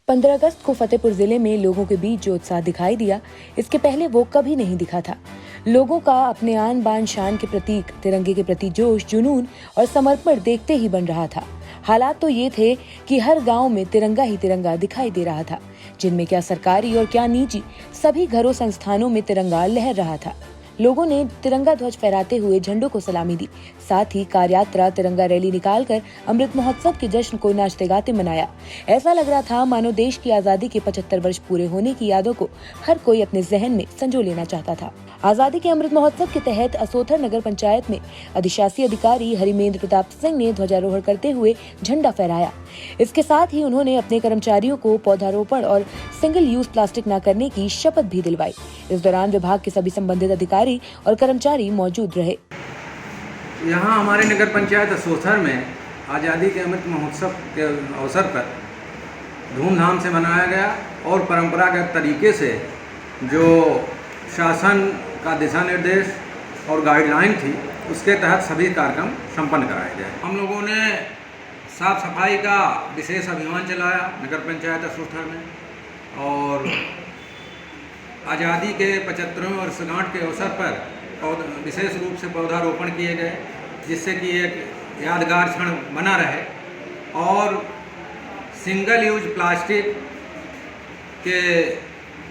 15 अगस्त को फतेहपुर जिले में लोगों के बीच जो उत्साह दिखाई दिया, इसके पहले वो कभी नहीं दिखा था। लोगों का अपने आन बान शान के प्रतीक तिरंगे के प्रति जोश, जुनून और समर्पण देखते ही बन रहा था। हालात तो ये थे कि हर गांव में तिरंगा ही तिरंगा दिखाई दे रहा था, जिनमें क्या सरकारी और क्या निजी, सभी घरों संस्थानों में तिरंगा लहर रहा था। लोगों ने तिरंगा ध्वज फहराते हुए झंडों को सलामी दी। साथ ही कार यात्रा, तिरंगा रैली निकालकर अमृत महोत्सव के जश्न को नाचते गाते मनाया। ऐसा लग रहा था मानो देश की आजादी के 75 वर्ष पूरे होने की यादों को हर कोई अपने जहन में संजो लेना चाहता था। आजादी के अमृत महोत्सव के तहत असोथर नगर पंचायत में अधिशासी अधिकारी हरिमेंद्र प्रताप सिंह ने ध्वजारोहण करते हुए झंडा फहराया। इसके साथ ही उन्होंने अपने कर्मचारियों को पौधारोपण और सिंगल यूज प्लास्टिक न करने की शपथ भी दिलवाई। इस दौरान विभाग के सभी संबंधित अधिकारी और कर्मचारी मौजूद रहे। यहाँ हमारे नगर पंचायत असोथर में आज़ादी के अमृत महोत्सव के अवसर पर धूमधाम से मनाया गया और परंपरागत तरीके से जो शासन का दिशा निर्देश और गाइडलाइन थी, उसके तहत सभी कार्यक्रम संपन्न कराए गए। हम लोगों ने साफ सफाई का विशेष अभियान चलाया नगर पंचायत असोथर में, और आज़ादी के 75वें वर्षगांठ के अवसर पर विशेष रूप से पौधारोपण किए गए, जिससे कि एक यादगार क्षण बना रहे। और सिंगल यूज प्लास्टिक के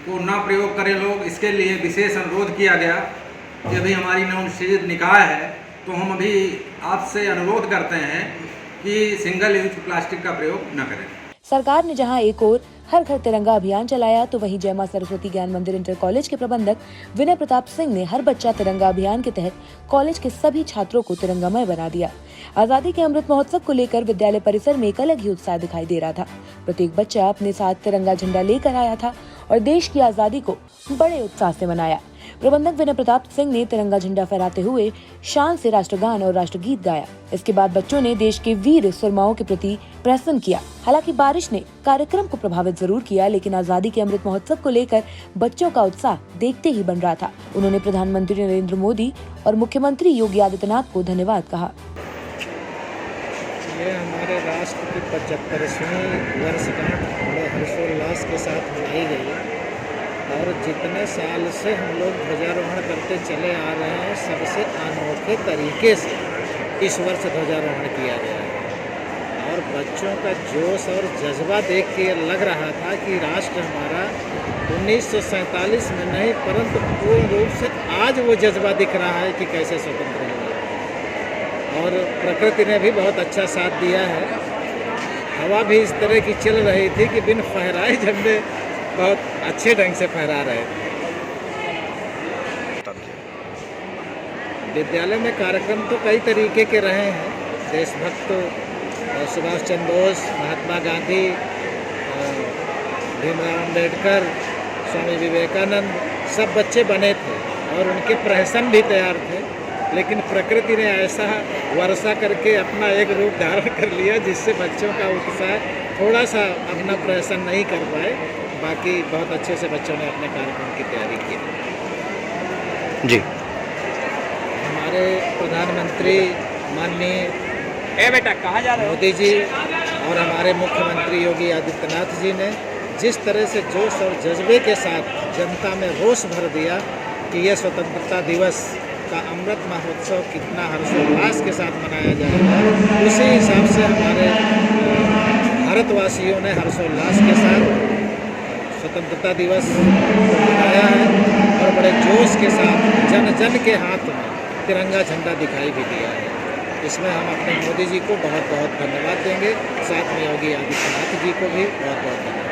को ना प्रयोग करें लोग, इसके लिए विशेष अनुरोध किया गया कि अभी हमारी नवनिर्वाचित निकाय है, तो हम अभी आपसे अनुरोध करते हैं कि सिंगल यूज प्लास्टिक का प्रयोग न करें। सरकार ने जहां एक ओर हर घर तिरंगा अभियान चलाया, तो वहीं जय मां सरस्वती ज्ञान मंदिर इंटर कॉलेज के प्रबंधक विनय प्रताप सिंह ने हर बच्चा तिरंगा अभियान के तहत कॉलेज के सभी छात्रों को तिरंगामय बना दिया। आजादी के अमृत महोत्सव को लेकर विद्यालय परिसर में एक अलग ही उत्साह दिखाई दे रहा था। प्रत्येक बच्चा अपने साथ तिरंगा झंडा लेकर आया था और देश की आजादी को बड़े उत्साह से मनाया। प्रबंधक विनय प्रताप सिंह ने तिरंगा झंडा फहराते हुए शान से राष्ट्रगान और राष्ट्रगीत गाया। इसके बाद बच्चों ने देश के वीर सुरमाओं के प्रति प्रहसन किया। हालांकि बारिश ने कार्यक्रम को प्रभावित जरूर किया, लेकिन आजादी के अमृत महोत्सव को लेकर बच्चों का उत्साह देखते ही बन रहा था। उन्होंने प्रधानमंत्री नरेंद्र मोदी और मुख्यमंत्री योगी आदित्यनाथ को धन्यवाद कहा। ये हमारे राष्ट्र की 75वीं वर्षगांठ बड़े हर्षोल्लास के साथ मनाई गई, और जितने साल से हम लोग ध्वजारोहण करते चले आ रहे हैं, सबसे अनोखे तरीके से इस वर्ष ध्वजारोहण किया गया है। और बच्चों का जोश और जज्बा देख के लग रहा था कि राष्ट्र हमारा 1947 में नहीं, परंतु पूर्ण रूप से आज वो जज्बा दिख रहा है कि कैसे स्वतंत्र हुआ। और प्रकृति ने भी बहुत अच्छा साथ दिया है। हवा भी इस तरह की चल रही थी कि बिन फहराए झंडे बहुत अच्छे ढंग से फहरा रहे थे। विद्यालय में कार्यक्रम तो कई तरीके के रहे हैं। देशभक्त सुभाष चंद्र बोस, महात्मा गांधी, भीमराव अम्बेडकर, स्वामी विवेकानंद, सब बच्चे बने थे और उनके प्रहसन भी तैयार थे। लेकिन प्रकृति ने ऐसा वर्षा करके अपना एक रूप धारण कर लिया, जिससे बच्चों का उत्साह थोड़ा सा अपना प्रहसन नहीं कर पाए। बाकी बहुत अच्छे से बच्चों ने अपने कार्यक्रम की तैयारी की जी। हमारे प्रधानमंत्री माननीय मोदी जी और हमारे मुख्यमंत्री योगी आदित्यनाथ जी ने जिस तरह से जोश और जज्बे के साथ जनता में रोष भर दिया कि यह स्वतंत्रता दिवस का अमृत महोत्सव कितना हर्षोल्लास के साथ मनाया जाएगा, उसी हिसाब से हमारे भारतवासियों ने हर्षोल्लास के साथ स्वतंत्रता दिवस मनाया है और बड़े जोश के साथ जन जन के हाथ में तिरंगा झंडा दिखाई भी दिया है। इसमें हम अपने मोदी जी को बहुत बहुत धन्यवाद देंगे, साथ में योगी आदित्यनाथ जी को भी बहुत बहुत धन्यवाद।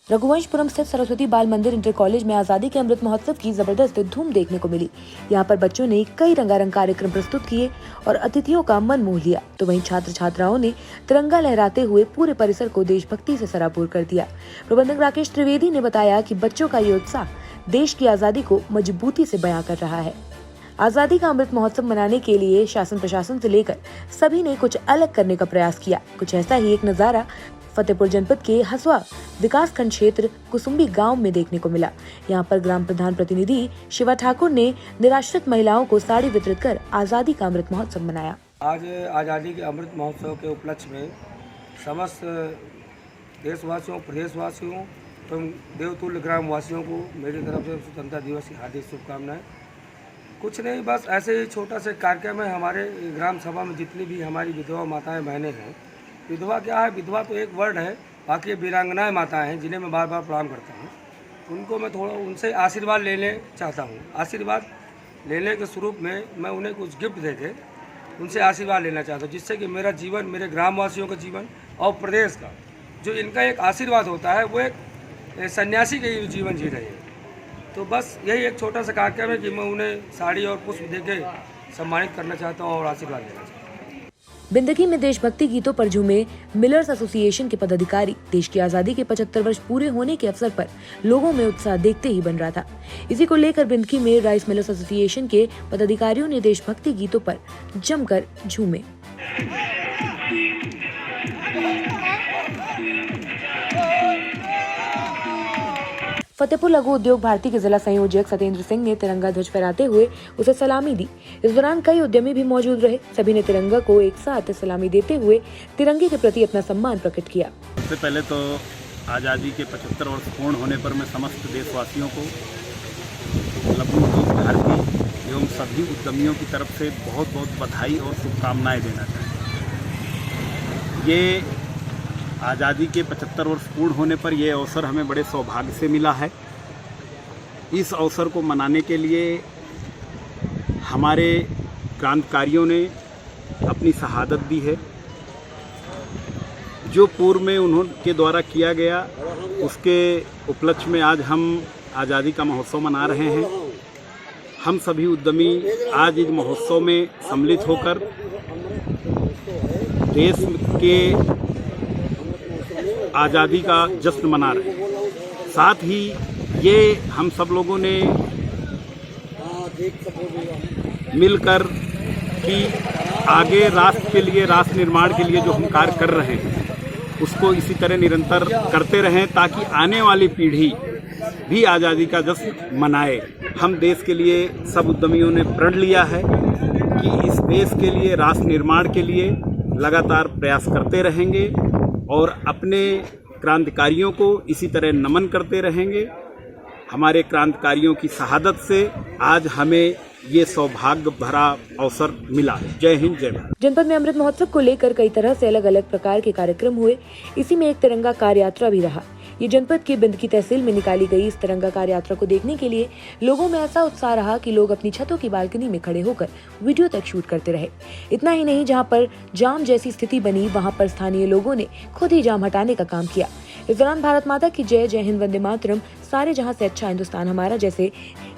रघुवंशपुरम स्थित सरस्वती बाल मंदिर इंटर कॉलेज में आजादी के अमृत महोत्सव की जबरदस्त धूम देखने को मिली। यहाँ पर बच्चों ने कई रंगारंग कार्यक्रम प्रस्तुत किए और अतिथियों का मन मोह लिया, तो वहीं छात्र छात्राओं ने तिरंगा लहराते हुए पूरे परिसर को देशभक्ति से सराबोर कर दिया। प्रबंधक राकेश त्रिवेदी ने बताया कि बच्चों का ये उत्साह देश की आजादी को मजबूती से बयां कर रहा है। आजादी का अमृत महोत्सव मनाने के लिए शासन प्रशासन से लेकर सभी ने कुछ अलग करने का प्रयास किया। कुछ ऐसा ही एक नजारा फतेहपुर जनपद के हसुआ विकास खंड क्षेत्र कुसुम्बी गांव में देखने को मिला। यहां पर ग्राम प्रधान प्रतिनिधि शिवा ठाकुर ने निराश्रित महिलाओं को साड़ी वितरित कर आजादी का अमृत महोत्सव मनाया। आज आज़ादी के अमृत महोत्सव के उपलक्ष्य में समस्त देशवासियों, प्रदेशवासियों एवं देवतुल्य ग्रामवासियों को मेरी तरफ से स्वतंत्रता दिवस की हार्दिक शुभकामनाएं। कुछ नहीं, बस ऐसे ही छोटा सा कार्यक्रम है। हमारे ग्राम सभा में जितनी भी हमारी विधवा माताएं बहनें हैं, विधवा क्या है, विधवा तो एक वर्ड है, बाकी ये वीरांगनाएं माताएं हैं जिन्हें मैं बार बार प्रणाम करता हूँ। उनको मैं थोड़ा उनसे आशीर्वाद लेने चाहता हूँ। आशीर्वाद लेने के स्वरूप में मैं उन्हें कुछ गिफ्ट दे के उनसे आशीर्वाद लेना चाहता हूँ, जिससे कि मेरा जीवन, मेरे ग्रामवासियों का जीवन और प्रदेश का जो इनका एक आशीर्वाद होता है वो एक सन्यासी के जीवन जी रहे हैं। तो बस यही एक छोटा सा कार्यक्रम है कि मैं उन्हें साड़ी और पुष्प दे के सम्मानित करना चाहता हूँ और आशीर्वाद लेना चाहता हूँ। बिंदगी में देशभक्ति गीतों पर झूमे मिलर्स एसोसिएशन के पदाधिकारी देश की आजादी के 75 वर्ष पूरे होने के अवसर पर लोगों में उत्साह देखते ही बन रहा था। इसी को लेकर बिंदगी में राइस मिलर्स एसोसिएशन के पदाधिकारियों ने देशभक्ति गीतों पर जमकर झूमे। फतेहपुर लघु उद्योग भारती के जिला संयोजक सत्येंद्र सिंह ने तिरंगा ध्वज फहराते हुए उसे सलामी दी। इस दौरान कई उद्यमी भी मौजूद रहे। सभी ने तिरंगा को एक साथ सलामी देते हुए तिरंगे के प्रति अपना सम्मान प्रकट किया। सबसे पहले तो आज़ादी के 75 वर्ष पूर्ण होने पर मैं समस्त देशवासियों को, लघु उद्योग भारती एवं सभी उद्यमियों की तरफ से बहुत बहुत बधाई और शुभकामनाएं देना चाहता हूँ। ये आज़ादी के 75 वर्ष पूर्ण होने पर यह अवसर हमें बड़े सौभाग्य से मिला है। इस अवसर को मनाने के लिए हमारे क्रांतिकारियों ने अपनी शहादत दी है। जो पूर्व में उनके द्वारा किया गया, उसके उपलक्ष्य में आज हम आज़ादी का महोत्सव मना रहे हैं। हम सभी उद्यमी आज इस महोत्सव में सम्मिलित होकर देश के आज़ादी का जश्न मना रहे हैं। साथ ही ये हम सब लोगों ने मिलकर कि आगे राष्ट्र के लिए, राष्ट्र निर्माण के लिए जो हम कार्य कर रहे हैं उसको इसी तरह निरंतर करते रहें, ताकि आने वाली पीढ़ी भी आज़ादी का जश्न मनाए। हम देश के लिए सब उद्यमियों ने प्रण लिया है कि इस देश के लिए, राष्ट्र निर्माण के लिए लगातार प्रयास करते रहेंगे और अपने क्रांतिकारियों को इसी तरह नमन करते रहेंगे। हमारे क्रांतिकारियों की शहादत से आज हमें ये सौभाग्य भरा अवसर मिला है। जय हिंद, जय भारत। जनपद में अमृत महोत्सव को लेकर कई तरह से अलग अलग प्रकार के कार्यक्रम हुए। इसी में एक तिरंगा कार यात्रा भी रहा। ये जनपद की बिंदगी तहसील में निकाली गई इस तिरंगा कार यात्रा को देखने के लिए लोगों में ऐसा उत्साह रहा कि लोग अपनी छतों की बालकनी में खड़े होकर वीडियो तक शूट करते रहे। इतना ही नहीं, जहां पर जाम जैसी स्थिति बनी वहां पर स्थानीय लोगों ने खुद ही जाम हटाने का काम किया। इस दौरान भारत माता की जय, जय हिंद, वंदे मातरम, सारे जहां से अच्छा हिंदुस्तान हमारा जैसे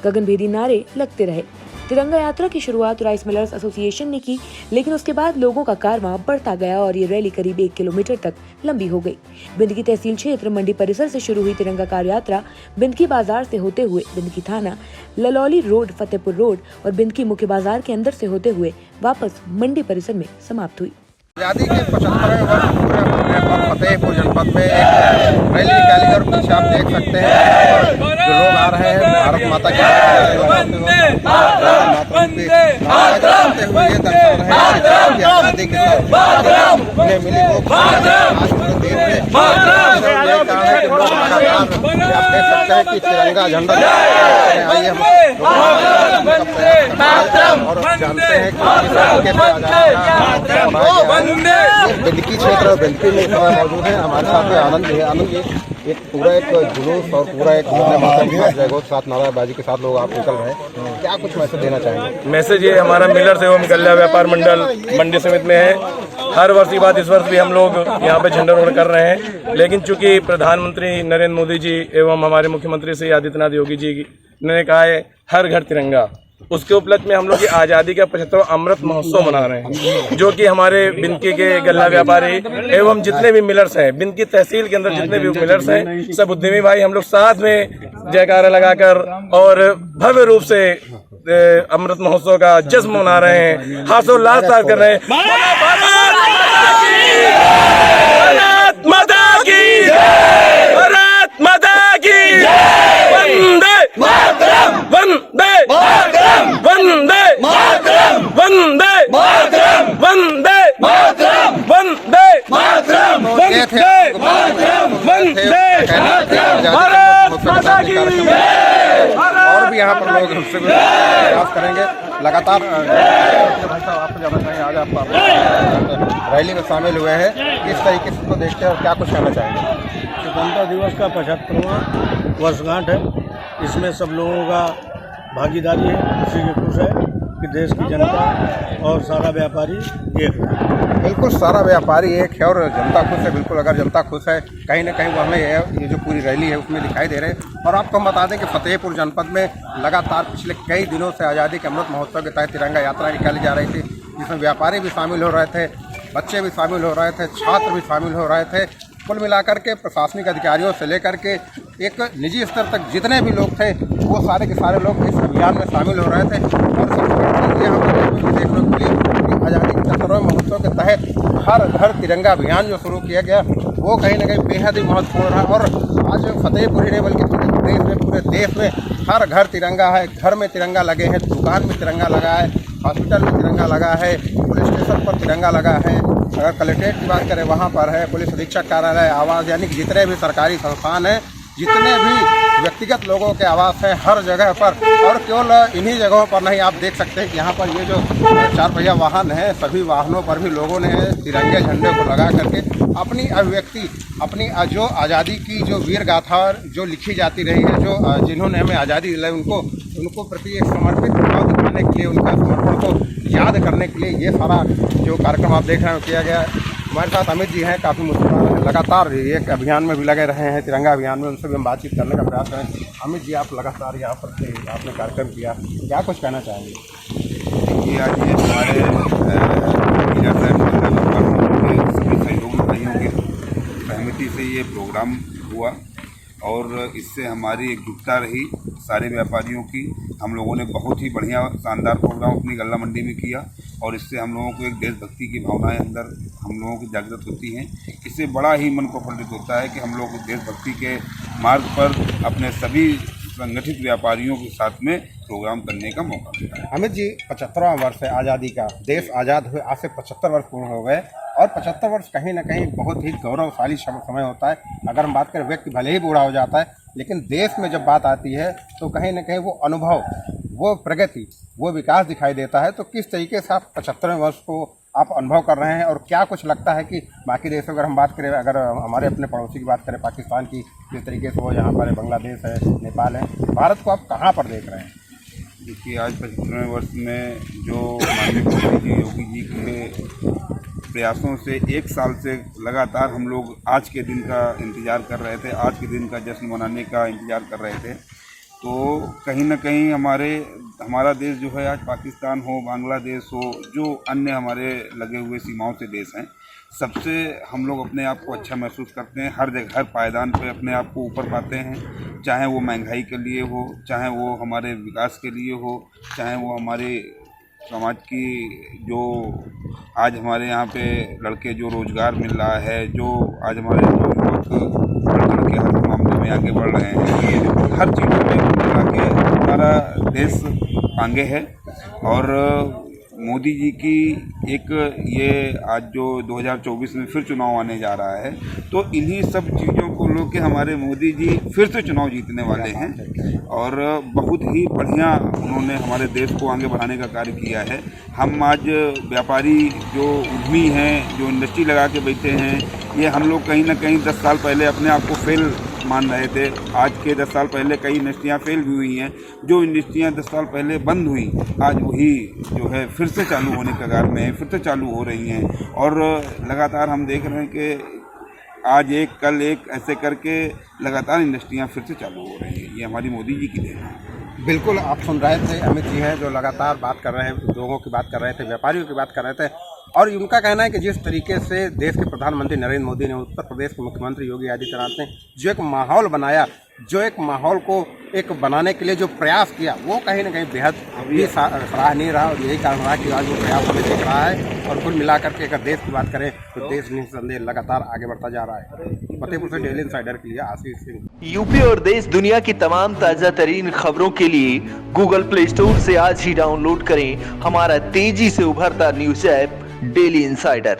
गगनभेदी नारे लगते रहे। तिरंगा यात्रा की शुरुआत राइस मिलर्स एसोसिएशन ने की, लेकिन उसके बाद लोगों का कारवां बढ़ता गया और ये रैली करीब 1 किलोमीटर तक लंबी हो गई। बिंदगी तहसील क्षेत्र मंडी परिसर से शुरू हुई तिरंगा कार यात्रा बिंदगी बाजार से होते हुए बिंदगी थाना, ललौली रोड, फतेहपुर रोड और बिंदगी मुख्य बाजार के अंदर से होते हुए वापस मंडी परिसर में समाप्त हुई। आज़ादी के 75वें वर्ष पूरे होने पर फतेहपुर जनपद में एक रैली निकाली और पीछे आप देख सकते हैं जो लोग आ रहे हैं भारत माता की आज़ादी के साथ उन्हें मिली वो आज पूरे देश में आप देख सकते हैं कि तिरंगा झंडा आइए हम और जानते हैं कि बिंदगी क्षेत्र और बिंदगी में मौजूद है। हमारे साथ में आनंद है। आनंद जी, एक पूरा एक जुलूस और पूरा एक जयघोष साथ नाराबाजी के साथ लोग आप निकल रहे हैं, क्या कुछ मैसेज देना चाहेंगे? मैसेज ये हमारा मिलर्स एवं गल्ला व्यापार मंडल मंडी समिति में है। हर वर्ष की बात इस वर्ष भी हम लोग यहाँ पे झंडारोहण कर रहे हैं, लेकिन चूंकि प्रधानमंत्री नरेंद्र मोदी जी एवं हमारे मुख्यमंत्री श्री आदित्यनाथ योगी जी ने कहा है हर घर तिरंगा, उसके उपलक्ष्य में हम लोग आज़ादी का 75वां अमृत महोत्सव मना रहे हैं, जो कि हमारे बिंदगी के गल्ला व्यापारी एवं जितने भी मिलर्स हैं, बिंदगी तहसील के अंदर जितने भी मिलर्स हैं, सब उद्यमी भाई हम लोग साथ में जयकारा लगाकर और भव्य रूप से अमृत महोत्सव का जश्न मना रहे हैं, हर्षोल्लास कर रहे हैं। भारत माता की जय, भारत माता की जय, वंदे मातरम, वंदे मातरम, वंदे मातरम, वंदे मातरम, वंदे मातरम, वंदे मातरम, वंदे मातरम। यहाँ पर लोग उससे प्रयास करेंगे लगातार। भाई साहब, आपको जाना चाहिए, आज आप रैली में शामिल हुए हैं, किस तरीके से इसको देखते हैं और क्या कुछ कहना चाहेंगे? स्वतंत्रता दिवस का 75वां वर्षगांठ है। इसमें सब लोगों का भागीदारी है। इसी के खुश है कि देश की जनता और सारा व्यापारी एक है। बिल्कुल, सारा व्यापारी एक है और जनता खुश है। बिल्कुल, अगर जनता खुश है कहीं ना कहीं वो हमें ये जो पूरी रैली है उसमें दिखाई दे रहे हैं। और आपको हम बता दें कि फतेहपुर जनपद में लगातार पिछले कई दिनों से आज़ादी के अमृत महोत्सव के तहत तिरंगा यात्रा निकाली जा रही थी, जिसमें व्यापारी भी शामिल हो रहे थे, बच्चे भी शामिल हो रहे थे, छात्र भी शामिल हो रहे थे। कुल मिलाकर के प्रशासनिक अधिकारियों से लेकर के एक निजी स्तर तक जितने भी लोग थे वो सारे के सारे लोग इस अभियान में शामिल हो रहे थे। और सबसे बड़ी चीज़ यहाँ पर देखने को मिली कि आज़ादी के 75वें महोत्सव के तहत हर घर तिरंगा अभियान जो शुरू किया गया वो कहीं ना कहीं बेहद ही महत्वपूर्ण रहा। और आज फतेहपुर ही नहीं बल्कि पूरे प्रदेश में, पूरे देश में हर घर तिरंगा है, घर में तिरंगा लगे हैं, दुकान में तिरंगा लगा है, हॉस्पिटल में तिरंगा लगा है, पुलिस स्टेशन पर तिरंगा लगा है, अगर कलेक्ट्रेट की बात करें वहाँ पर है, पुलिस अधीक्षक कार्यालय, आवास, यानी कि जितने भी सरकारी संस्थान हैं, जितने भी व्यक्तिगत लोगों के आवास हैं, हर जगह पर। और केवल इन्हीं जगहों पर नहीं, आप देख सकते हैं कि यहाँ पर ये जो 4 पहिया वाहन है, सभी वाहनों पर भी लोगों ने तिरंगे झंडे को लगा करके अपनी अभिव्यक्ति, अपनी जो आज़ादी की जो वीर गाथा जो लिखी जाती रही है, जो जिन्होंने हमें आज़ादी दिलाई, उनको प्रति एक समर्पित भाव दिखाने के लिए, उनका समर्पण को याद करने के लिए ये सारा जो कार्यक्रम आप देख रहे हैं किया गया है। हमारे साथ अमित जी हैं, काफ़ी मुस्कुरा रहे हैं, लगातार एक अभियान में भी लगे रहे हैं, तिरंगा अभियान में, उनसे भी हम बातचीत करने का प्रयास करें। अमित जी, आप लगातार यहाँ पर थे, आपने कार्यक्रम किया, क्या कुछ कहना चाहेंगे? देखिए, आज ये हमारे सभी सहयोगी भाइयों की सहमति से ये प्रोग्राम हुआ और इससे हमारी एकजुटता रही सारे व्यापारियों की। हम लोगों ने बहुत ही बढ़िया शानदार प्रोग्राम अपनी गल्ला मंडी में किया और इससे हम लोगों को एक देशभक्ति की भावनाएं अंदर हम लोगों की जागृत होती हैं। इससे बड़ा ही मन प्रफुल्लित होता है कि हम लोग देशभक्ति के मार्ग पर अपने सभी संगठित व्यापारियों के साथ में प्रोग्राम करने का मौका मिला। अमित जी, 75वां वर्ष है आज़ादी का, देश आज़ाद हुए आज से 75 वर्ष पूर्ण हो गए और 75 वर्ष कहीं ना कहीं बहुत ही गौरवशाली समय होता है। अगर हम बात करें, व्यक्ति भले ही बूढ़ा हो जाता है, लेकिन देश में जब बात आती है तो कहीं ना कहीं वो अनुभव, वो प्रगति, वो विकास दिखाई देता है। तो किस तरीके से आप 75वें वर्ष को आप अनुभव कर रहे हैं और क्या कुछ लगता है कि बाकी देशों, अगर हम बात करें, अगर हमारे अपने पड़ोसी की बात करें पाकिस्तान की, किस तरीके से वो यहाँ पर है, बांग्लादेश है, नेपाल है, भारत को आप कहाँ पर देख रहे हैं? देखिए, आज 75वें वर्ष में जो माननीय मुख्यमंत्री जी योगी जी के प्रयासों से 1 साल से लगातार हम लोग आज के दिन का इंतज़ार कर रहे थे, आज के दिन का जश्न मनाने का इंतज़ार कर रहे थे। तो कहीं ना कहीं हमारा देश जो है, आज पाकिस्तान हो, बांग्लादेश हो, जो अन्य हमारे लगे हुए सीमाओं से देश हैं, सबसे हम लोग अपने आप को अच्छा महसूस करते हैं। हर जगह, हर पायदान पे अपने आप को ऊपर पाते हैं, चाहे वो महंगाई के लिए हो, चाहे वो हमारे विकास के लिए हो, चाहे वो हमारे समाज की जो आज हमारे यहाँ पे लड़के जो रोज़गार मिल रहा है, जो आज हमारे युवक बढ़ के हर मामले में आगे बढ़ रहे हैं, ये हर चीज़ों में आगे हमारा देश आगे है। और मोदी जी की एक ये आज जो 2024 में फिर चुनाव आने जा रहा है, तो इन्हीं सब चीज़ों को लोग के हमारे मोदी जी फिर से चुनाव जीतने वाले हैं और बहुत ही बढ़िया उन्होंने हमारे देश को आगे बढ़ाने का कार्य किया है। हम आज व्यापारी जो उद्यमी हैं, जो इंडस्ट्री लगा के बैठे हैं, ये हम लोग कहीं ना कहीं 10 साल पहले अपने आप को फेल मान रहे थे। आज के 10 साल पहले कई इंडस्ट्रियाँ फेल भी हुई हैं। जो इंडस्ट्रियाँ 10 साल पहले बंद हुई, आज वही जो है फिर से चालू होने के कगार में है, फिर से चालू हो रही हैं। और लगातार हम देख रहे हैं कि आज एक कल एक ऐसे करके लगातार इंडस्ट्रियाँ फिर से चालू हो रही हैं। ये हमारी मोदी जी की देन है। बिल्कुल, आप सुन रहे थे अमित जी हैं जो लगातार बात कर रहे हैं, उद्योगों की बात कर रहे थे, व्यापारियों की बात कर रहे थे। और उनका कहना है कि जिस तरीके से देश के प्रधानमंत्री नरेंद्र मोदी ने, उत्तर प्रदेश के मुख्यमंत्री योगी आदित्यनाथ ने जो एक माहौल बनाया, जो एक माहौल को एक बनाने के लिए जो प्रयास किया, वो कहीं ना कहीं बेहद भी सराहनीय रहा। और यही कारण रहा कि आज वो प्रयास हमें दिख रहा है। और कुल मिलाकर के अगर देश की बात करें तो देश निस्संदेह लगातार आगे बढ़ता जा रहा है। फतेहपुर से डेली इंसाइडर के लिए आशीष सिंह। यूपी और देश दुनिया की तमाम ताजा तरीन खबरों के लिए गूगल प्ले स्टोर से आज ही डाउनलोड करें हमारा तेजी से उभरता न्यूज ऐप डेली इंसाइडर।